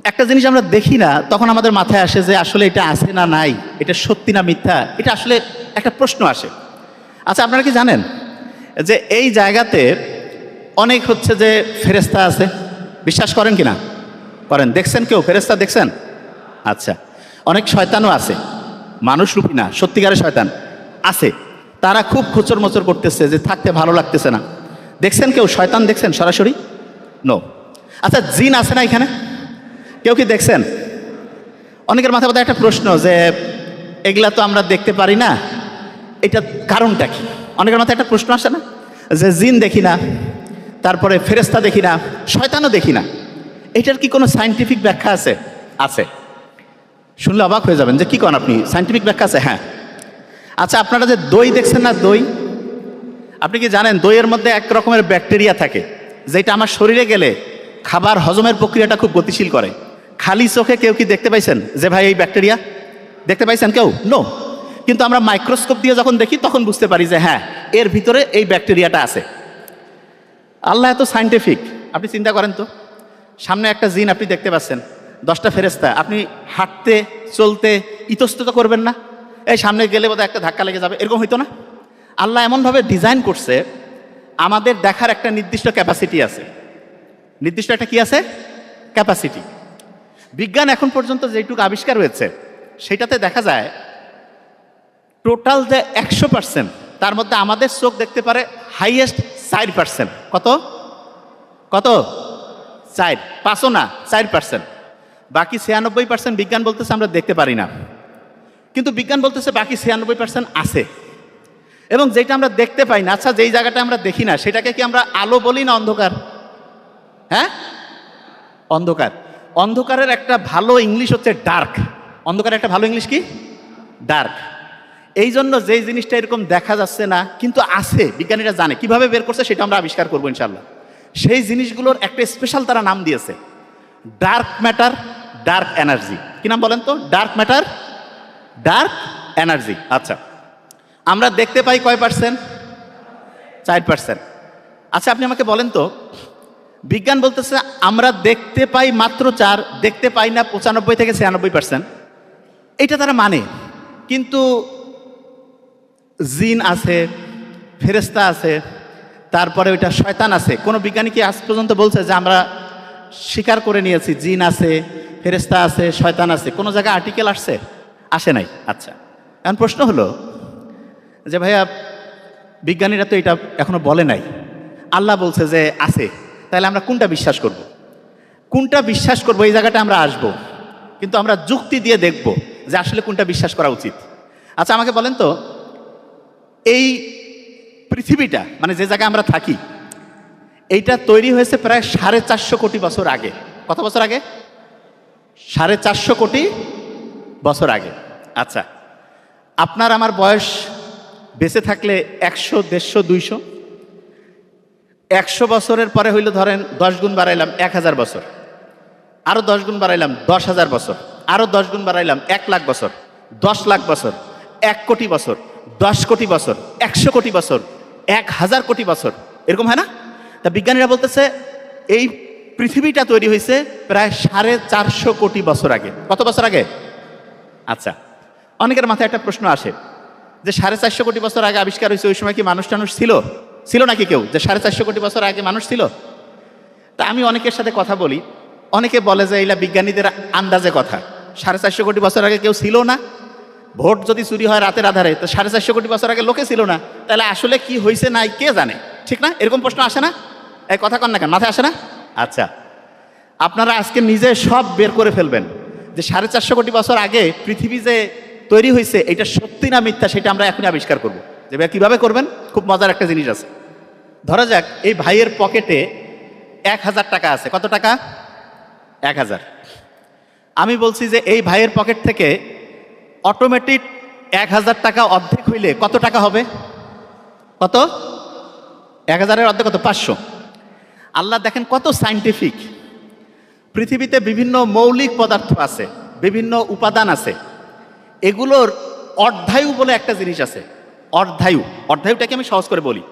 একটা জিনিস আমরা দেখি না, তখন আমাদের মাথায় আসে যে আসলে এটা আছে না নাই, এটা সত্যি না মিথ্যা, এটা আসলে একটা প্রশ্ন আসে। আচ্ছা, আপনারা কি জানেন যে এই জায়গাতে অনেক হচ্ছে যে ফেরেশতা আছে? বিশ্বাস করেন কি না? করেন। দেখছেন কেউ ফেরেশতা দেখছেন? আচ্ছা। অনেক শয়তানও আছে, মানুষরূপী না, সত্যিকারের শয়তান আছে। তারা খুব খোঁচর মোচর করতেছে যে থাকতে ভালো লাগতেছে না। দেখছেন কেউ শয়তান? দেখছেন সরাসরি? নো। আচ্ছা, জিন আছে না এখানে? কেউ কি দেখছেন? অনেকের মাথায় বোধহয় একটা প্রশ্ন যে এগুলা তো আমরা দেখতে পারি না, এটা কারণটা কি? অনেকের মাথায় একটা প্রশ্ন আসে না যে জিন দেখি না, তারপরে ফেরেশতা দেখি না, শয়তানও দেখি না, এটার কি কোনো সায়েন্টিফিক ব্যাখ্যা আছে? আছে। শুনলে অবাক হয়ে যাবেন যে কি করেন আপনি, সায়েন্টিফিক ব্যাখ্যা আছে? হ্যাঁ। আচ্ছা, আপনারা যে দই দেখছেন না, দই, আপনি কি জানেন দইয়ের মধ্যে এক রকমের ব্যাকটেরিয়া থাকে যেটা আমার শরীরে গেলে খাবার হজমের প্রক্রিয়াটা খুব গতিশীল করে। খালি চোখে কেউ কি দেখতে পাইছেন যে ভাই এই ব্যাকটেরিয়া? দেখতে পাইছেন কেউ? নো। কিন্তু আমরা মাইক্রোস্কোপ দিয়ে যখন দেখি তখন বুঝতে পারি যে হ্যাঁ, এর ভিতরে এই ব্যাকটেরিয়াটা আছে। আল্লাহ এত সায়েন্টিফিক। আপনি চিন্তা করেন তো, সামনে একটা জিন আপনি দেখতে পাচ্ছেন, 10টা ফেরেশতা, আপনি হাঁটতে চলতে ইতস্তত করবেন না? এই সামনে গেলে বোধহয় একটা ধাক্কা লেগে যাবে, এরকম হইতো না? আল্লাহ এমনভাবে ডিজাইন করছে, আমাদের দেখার একটা নির্দিষ্ট ক্যাপাসিটি আছে। নির্দিষ্ট একটা কি আছে? ক্যাপাসিটি। বিজ্ঞান এখন পর্যন্ত যেটুকু আবিষ্কার হয়েছে সেটাতে দেখা যায় টোটাল যে 100%, তার মধ্যে আমাদের চোখ দেখতে পারে হাইয়েস্ট 4%। কত কত? 4, 5ও না, 4%। বাকি 96% বিজ্ঞান বলতেছে আমরা দেখতে পারি না, কিন্তু বিজ্ঞান বলতেছে বাকি 96% আছে। এবং যেটা আমরা দেখতে পাই না, আচ্ছা যেই জায়গাটা আমরা দেখি না সেটাকে কি আমরা আলো বলি না অন্ধকার? হ্যাঁ, অন্ধকার। অন্ধকারের একটা ভালো ইংলিশ হচ্ছে ডার্ক। অন্ধকারের একটা ভালো ইংলিশ কি? ডার্ক। এই জন্য যেই জিনিসটা এরকম দেখা যাচ্ছে না কিন্তু আছে, বিজ্ঞানীরা জানে কিভাবে বের করছে, সেটা আমরা আবিষ্কার করবো ইনশাল্লাহ। সেই জিনিসগুলোর একটা স্পেশাল তারা নাম দিয়েছে, ডার্ক ম্যাটার, ডার্ক এনার্জি। কি নাম বলেন তো? Dark matter, dark energy. আচ্ছা, আমরা দেখতে পাই কয় পার্সেন্ট? 4%। আচ্ছা, আপনি আমাকে বলেন তো, বিজ্ঞান বলতেছে আমরা দেখতে পাই মাত্র 4, দেখতে পাই না 95 থেকে 96%। এটা তারা মানে, কিন্তু জিন আছে, ফেরেশতা আছে, তারপরে ওইটা শয়তান আছে। কোনো বিজ্ঞানী কি আজ পর্যন্ত বলছে যে আমরা স্বীকার করে নিয়েছি জিন আছে, ফেরেশতা আছে, শয়তান আছে? কোনো জায়গায় আর্টিকেল আসছে? আসে নাই। আচ্ছা, এখন প্রশ্ন হলো যে ভাইয়া বিজ্ঞানীরা তো এটা এখনো বলে নাই, আল্লাহ বলছে যে আছে, তাহলে আমরা কোনটা বিশ্বাস করব? কোনটা বিশ্বাস করব, এই জায়গাটা আমরা আসব, কিন্তু আমরা যুক্তি দিয়ে দেখব যে আসলে কোনটা বিশ্বাস করা উচিত। আচ্ছা, আমাকে বলেন তো, এই পৃথিবীটা মানে যে জায়গায় আমরা থাকি, এইটা তৈরি হয়েছে প্রায় 450 কোটি বছর আগে। কত বছর আগে? 450 কোটি বছর আগে। আচ্ছা, আপনার আমার বয়স বেঁচে থাকলে 100, 150, 200, 100 বছরের পরে হইল ধরেন 10 গুণ বাড়াইলাম 1000 বছর, আরো 10 গুণ বাড়াইলাম 10,000 বছর, আরো 10 গুণ বাড়াইলাম 1 লাখ বছর, 10 লাখ বছর, 1 কোটি বছর, 10 কোটি বছর, 100 কোটি বছর, 1000 কোটি বছর, এরকম হয় না? তা বিজ্ঞানীরা বলতেছে এই পৃথিবীটা তৈরি হয়েছে প্রায় 450 কোটি বছর আগে। কত বছর আগে? আচ্ছা, অনেকের মাথায় একটা প্রশ্ন আসে যে 450 কোটি বছর আগে আবিষ্কার হয়েছে, ওই সময় কি মানুষ টানুষ ছিল? ছিল নাকি কেউ যে 450 কোটি বছর আগে মানুষ ছিল? তা আমি অনেকের সাথে কথা বলি, অনেকে বলে যে এইটা বিজ্ঞানীদের আন্দাজে কথা, 450 কোটি বছর আগে কেউ ছিল না। ভোট যদি চুরি হয় রাতের আধারে, তো 450 কোটি বছর আগে লোকে ছিল না, তাহলে আসলে কি হয়েছে নাই কে জানে? ঠিক না? এরকম প্রশ্ন আসে না? এই কথা কন না কেন, মাথায় আসে না? আচ্ছা, আপনারা আজকে নিজে সব বের করে ফেলবেন যে 450 কোটি বছর আগে পৃথিবী যে তৈরি হয়েছে এটা সত্যি না মিথ্যা, সেটা আমরা এখনই আবিষ্কার করব। যে ভাই কীভাবে করবেন? খুব মজার একটা জিনিস আছে। ধরা যাক এই ভাইয়ের পকেটে 1000 টাকা আছে। কত টাকা? 1000। আমি বলছি যে এই ভাইয়ের পকেট থেকে অটোমেটিক 1000 টাকা অর্ধেক হইলে কত টাকা হবে? কত? 1000-এর অর্ধেক কত? 500। আল্লাহ দেখেন কত সায়েন্টিফিক। পৃথিবীতে বিভিন্ন মৌলিক পদার্থ আছে, বিভিন্ন উপাদান আছে, এগুলোর অর্ধায়ু বলে একটা জিনিস আছে। অর্ধায়ু, অর্ধায়ুটাকে আমি সহজ করে বলি।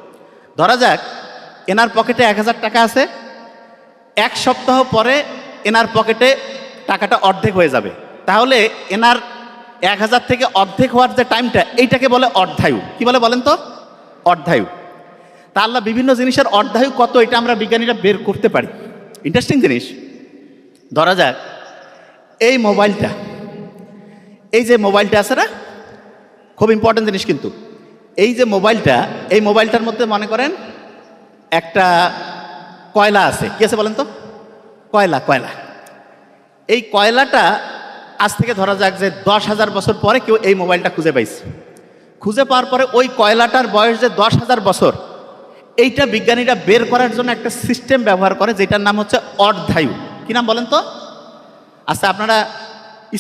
ধরা যাক এনার পকেটে 1000 টাকা আছে, 1 সপ্তাহ পরে এনার পকেটে টাকাটা অর্ধেক হয়ে যাবে। তাহলে এনার 1000 থেকে অর্ধেক হওয়ার যে টাইমটা, এইটাকে বলে অর্ধায়ু। কি বলে বলেন তো? অর্ধায়ু। তা আল্লাহ বিভিন্ন জিনিসের অর্ধায়ু কত, এটা আমরা বিজ্ঞানীরা বের করতে পারি। ইন্টারেস্টিং জিনিস। ধরা যাক এই মোবাইলটা, এই যে মোবাইলটা আছে না, খুব ইম্পর্টেন্ট জিনিস কিন্তু। এই যে মোবাইলটা, এই মোবাইলটার মধ্যে মনে করেন একটা কয়লা আছে। কি আছে বলেন তো? কয়লা। কয়লা। এই কয়লাটা আজ থেকে ধরা যাক যে 10,000 বছর পরে কেউ এই মোবাইলটা খুঁজে পাইছে। খুঁজে পাওয়ার পরে ওই কয়লাটার বয়স যে 10,000 বছর, এইটা বিজ্ঞানীরা বের করার জন্য একটা সিস্টেম ব্যবহার করে, যেটার নাম হচ্ছে অর্ধায়ু। কি নাম বলেন তো? আচ্ছা, আপনারা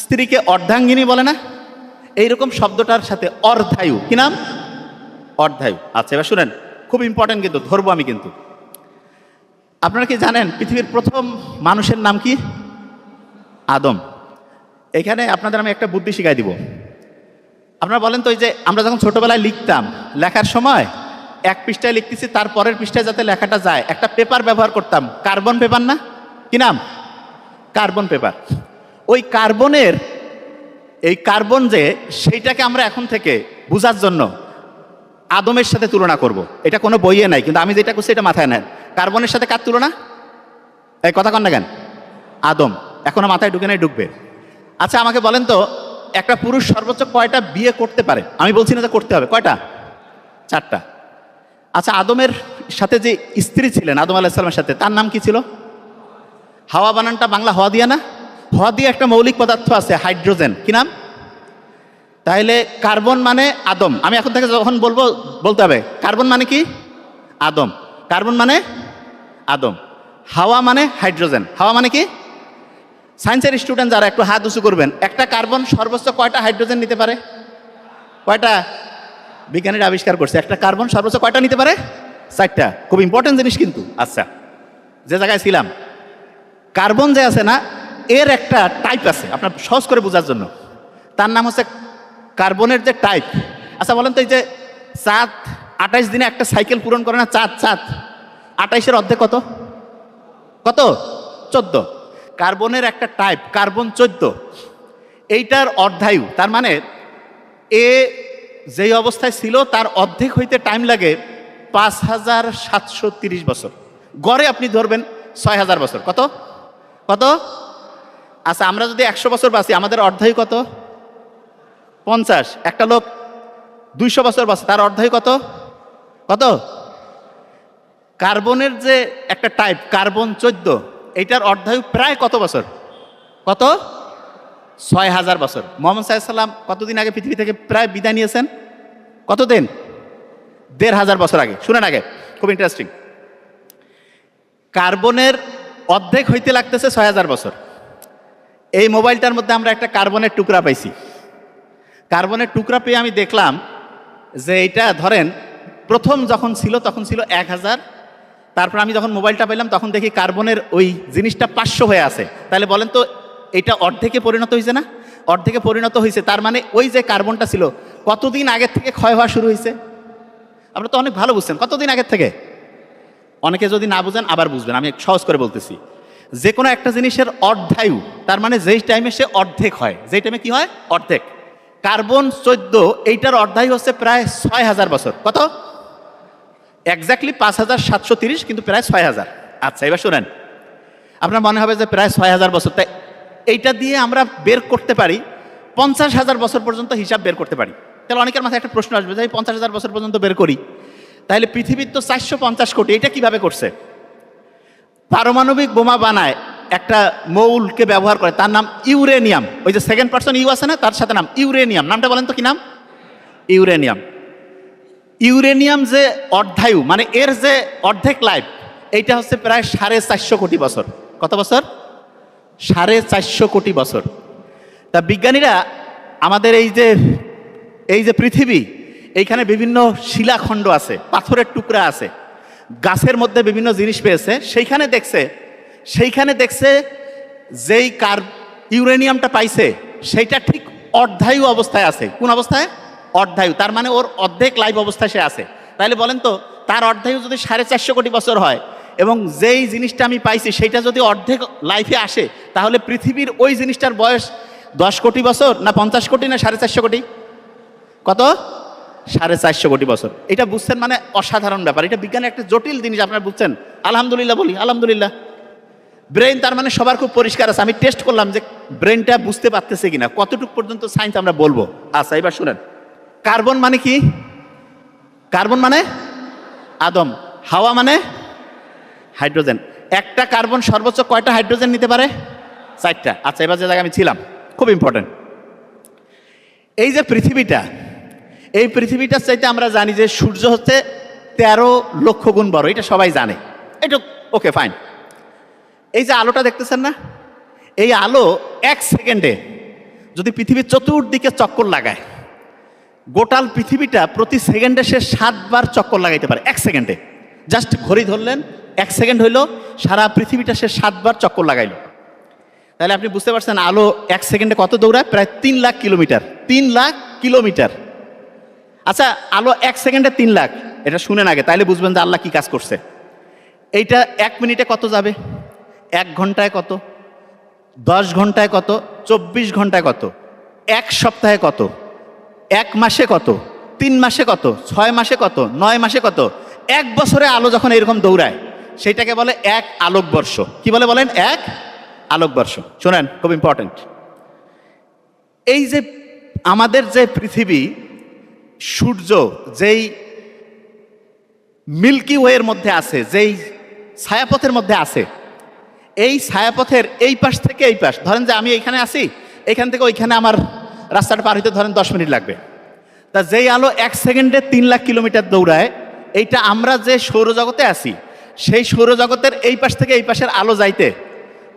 স্ত্রীকে অর্ধাঙ্গিনী বলে না? এইরকম শব্দটার সাথে অর্ধায়ু। কি নাম? অর্ধায়ু। আচ্ছা, এবার শুনেন, খুব ইম্পর্টেন্ট কিন্তু, ধরবো আমি কিন্তু। আপনারা কি জানেন পৃথিবীর প্রথম মানুষের নাম কি? আদম। এখানে আপনাদের আমি একটা বুদ্ধি শিখাই দিব। আপনারা বলেন তো, এই যে আমরা যখন ছোটবেলায় লিখতাম, লেখার সময় এক পৃষ্ঠায় লিখতেছি, তারপরের পৃষ্ঠায় যাতে লেখাটা যায়, একটা পেপার ব্যবহার করতাম, কার্বন পেপার না? কি নাম? Carbon paper. ওই কার্বনের, এই কার্বন যে, সেইটাকে আমরা এখন থেকে বোঝার জন্য আদমের সাথে তুলনা করব। এটা কোনো বইয়ে নাই, কিন্তু আমি যেটা করছি এটা মাথায় নেন। কার্বনের সাথে কার তুলনা? এই কথা কন না কেন? আদম। এখনো মাথায় ঢুকে নাই, ঢুকবে। আচ্ছা, আমাকে বলেন তো, একটা পুরুষ সর্বোচ্চ কয়টা বিয়ে করতে পারে? আমি বলছি না যে করতে হবে, কয়টা? 4টা। আচ্ছা, আদমের সাথে যে স্ত্রী ছিলেন আদম আলাইহিস সালামের সাথে, তার নাম কি ছিল? হাওয়া। বানানটা বাংলা হওয়া দিয়া না? হওয়া দিয়ে একটা মৌলিক পদার্থ আছে, হাইড্রোজেন। কি নাম? তাইলে কার্বন মানে আদম। আমি এখন থেকে যখন বলবো বলতে হবে কার্বন মানে কি? আদম। কার্বন মানে আদম। হাওয়া মানে হাইড্রোজেন। হাওয়া মানে কি? সায়েন্সের স্টুডেন্ট যারা একটু হাত উঁচু করবেন, একটা কার্বন সর্বোচ্চ কয়টা হাইড্রোজেন নিতে পারে? কয়টা? বিজ্ঞানীরা আবিষ্কার করছে একটা কার্বন সর্বোচ্চ কয়টা নিতে পারে? 4টা। খুব ইম্পর্টেন্ট জিনিস কিন্তু। আচ্ছা, যে জায়গায় ছিলাম, কার্বন যে আছে না, এর একটা টাইপ আছে, আপনার সহজ করে বোঝার জন্য। তার নাম হচ্ছে কার্বনের যে টাইপ। আচ্ছা বলেন তো, এই যে চাঁদ 28 দিনে একটা সাইকেল পূরণ করে না? চাঁদ 28-এর অর্ধেক কত? কত? 14। কার্বনের একটা টাইপ কার্বন 14, এইটার অর্ধায়ু। তার মানে এ যেই অবস্থায় ছিল তার অর্ধেক হইতে টাইম লাগে 5730 বছর। গড়ে আপনি ধরবেন 6000 বছর। কত? কত? আচ্ছা, আমরা যদি 100 বছর বাঁচি, আমাদের অর্ধায়ু কত? 50। একটা লোক 200 বছর বাঁচে, তার অর্ধায়ু কত? কত? কার্বনের যে একটা টাইপ কার্বন 14, এইটার অর্ধায়ু প্রায় কত বছর? কত? 6000 বছর। মুহাম্মদ সাল্লাল্লাহু আলাইহি ওয়াসাল্লাম কতদিন আগে পৃথিবী থেকে প্রায় বিদায় নিয়েছেন? কতদিন? 1500 বছর আগে। শুনেন আগে, খুব ইন্টারেস্টিং। কার্বনের অর্ধেক হইতে লাগতেছে 6000 বছর। এই মোবাইলটার মধ্যে আমরা একটা কার্বনের টুকরা পাইছি। কার্বনের টুকরা পেয়ে আমি দেখলাম যে এটা ধরেন প্রথম যখন ছিল তখন ছিল 1000, তারপর আমি যখন মোবাইলটা পেলাম তখন দেখি কার্বনের ওই জিনিসটা 500 হয়ে আছে। তাহলে বলেন তো, এটা অর্ধেকে পরিণত হয়েছে না? অর্ধেকে পরিণত হয়েছে। তার মানে ওই যে কার্বনটা ছিল কতদিন আগের থেকে ক্ষয় হওয়া শুরু হয়েছে? আপনারা তো অনেক ভালো বুঝছেন। কতদিন আগের থেকে? অনেকে যদি না বুঝেন আবার বুঝবেন, আমি সহজ করে বলতেছি। যে কোনো একটা জিনিসের অর্ধায়ু, তার মানে যেই টাইমে সে অর্ধেক হয়, যেই টাইমে কি হয়? অর্ধেক। কার্বন 14, এইটার অর্ধায়ু হচ্ছে প্রায় 6000 বছর। কত? এক্স্যাক্টলি 5730, কিন্তু প্রায় 6000। আচ্ছা, এবার শোনেন, আপনার মনে হবে যে প্রায় 6000 বছর, তাই এইটা দিয়ে আমরা বের করতে পারি 50,000 বছর পর্যন্ত হিসাব বের করতে পারি। তাহলে অনেকের মাথায় একটা প্রশ্ন আসবে যে 50,000 বছর পর্যন্ত বের করি, তাহলে পৃথিবীর তো 450 কোটি, এটা কিভাবে করছে? পারমাণবিক বোমা বানায় একটা মৌলকে ব্যবহার করে, তার নাম ইউরেনিয়াম। ওই যে সেকেন্ড পার্সন ইউ আছে না, তার সাথে নাম ইউরেনিয়াম। নামটা বলেন তো কি নাম? ইউরেনিয়াম। ইউরেনিয়াম যে অর্ধায়ু, মানে এর যে অর্ধেক লাইফ, এইটা হচ্ছে প্রায় 450 কোটি বছর। কত বছর? 450 কোটি বছর। তা বিজ্ঞানীরা আমাদের এই যে পৃথিবী, এইখানে বিভিন্ন শিলাখণ্ড আছে, পাথরের টুকরা আছে, গাছের মধ্যে বিভিন্ন জিনিস পেয়েছে, সেইখানে দেখছে যেই ইউরেনিয়ামটা পাইছে সেইটা ঠিক অর্ধায়ু অবস্থায় আছে। কোন অবস্থায়? অর্ধায়ু। তার মানে ওর অর্ধেক লাইফ অবস্থায় সে আছে। তাইলে বলেন তো, তার অর্ধায়ু যদি 450 কোটি বছর হয় এবং যেই জিনিসটা আমি পাইছি সেইটা যদি অর্ধেক লাইফে আসে, তাহলে পৃথিবীর ওই জিনিসটার বয়স 10 কোটি বছর না 50 কোটি না 450 কোটি? কত? 450 কোটি বছর। এটা বুঝছেন মানে অসাধারণ ব্যাপার। এটা বিজ্ঞানের একটা জটিল জিনিস, আপনারা বুঝছেন। আলহামদুলিল্লাহ বলি, আলহামদুলিল্লাহ। ব্রেন তার মানে সবার খুব পরিষ্কার আছে। আমি টেস্ট করলাম যে ব্রেনটা বুঝতে পারতেছে কিনা, কতটুকু পর্যন্ত সায়েন্স আমরা বলবো। আচ্ছা এবার শুনেন, কার্বন মানে কি? কার্বন মানে আদম, হাওয়া মানে হাইড্রোজেন। একটা কার্বন সর্বোচ্চ কয়টা হাইড্রোজেন নিতে পারে? 4টা। আচ্ছা এবার যে জায়গায় আমি ছিলাম, খুব ইম্পর্টেন্ট, এই যে পৃথিবীটা, এই পৃথিবীটার চাইতে আমরা জানি যে সূর্য হচ্ছে 13 লক্ষ গুণ বড়, এটা সবাই জানে। এটা ওকে ফাইন। এই যে আলোটা দেখতেছেন না, এই আলো 1 সেকেন্ডে যদি পৃথিবীর চতুর্দিকে চক্কর লাগায়, গোটাল পৃথিবীটা প্রতি সেকেন্ডে সে 7 বার চক্কর লাগাইতে পারে। 1 সেকেন্ডে জাস্ট ঘড়ি ধরলেন, 1 সেকেন্ড হইল, সারা পৃথিবীটা সে 7 বার চক্কর লাগাইল। তাহলে আপনি বুঝতে পারছেন আলো 1 সেকেন্ডে কত দৌড়ায়? প্রায় 3 লাখ কিলোমিটার। 3 লাখ কিলোমিটার। আচ্ছা আলো 1 সেকেন্ডে 3 লাখ, এটা শুনেন আগে, তাইলে বুঝবেন যে আল্লাহ কি কাজ করছে। এইটা 1 মিনিটে কত যাবে? 1 ঘন্টায় কত? 10 ঘন্টায় কত? 24 ঘন্টায় কত? 1 সপ্তাহে কত? 1 মাসে কত? 3 মাসে কত? 6 মাসে কত? 9 মাসে কত? 1 বছরে আলো যখন এরকম দৌড়ায় সেটাকে বলে 1 আলোকবর্ষ। কি বলে বলেন? 1 আলোকবর্ষ। শোনেন, খুব ইম্পর্টেন্ট। এই যে আমাদের যে পৃথিবী, সূর্য যেই মিল্কি ওয়ের মধ্যে আছে, যেই ছায়াপথের মধ্যে আছে, এই ছায়াপথের এই পাশ থেকে এই পাশ, ধরেন যে আমি এইখানে আছি, এইখান থেকে ওইখানে আমার রাস্তাটা পার হইতে ধরেন 10 মিনিট লাগবে। তা যেই আলো 1 সেকেন্ডে 3 লাখ কিলোমিটার দৌড়ায়, এইটা আমরা যে সৌরজগতে আছি, সেই সৌরজগতের এই পাশ থেকে এই পাশের আলো যাইতে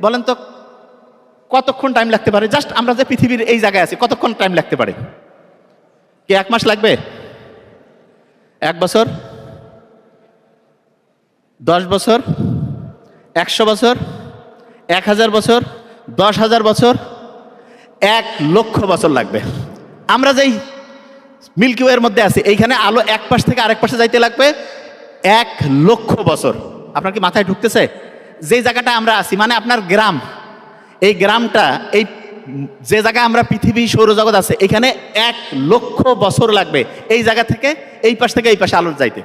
বলেন তো কতক্ষণ টাইম লাগতে পারে? জাস্ট আমরা যে পৃথিবীর এই জায়গায় আছি, কতক্ষণ টাইম লাগতে পারে? কি 1 মাস লাগবে? 1 বছর? 10 বছর? 100 বছর? 1000 বছর? 10,000 বছর? 1 লক্ষ বছর লাগবে। আমরা যেই মিল্কি ওয়ের মধ্যে আছি, এইখানে আলো এক পাশ থেকে আরেক পাশে যাইতে লাগবে 1 লক্ষ বছর। আপনার কি মাথায় ঢুকতেছে? যে জায়গাটা আমরা আছি, মানে আপনার গ্রাম, এই গ্রামটা, এই যে জায়গায় আমরা পৃথিবী সৌরজগৎ আছে, এখানে 1 লক্ষ বছর লাগবে এই জায়গা থেকে এই পাশ থেকে এই পাশে আলোর যাইতে।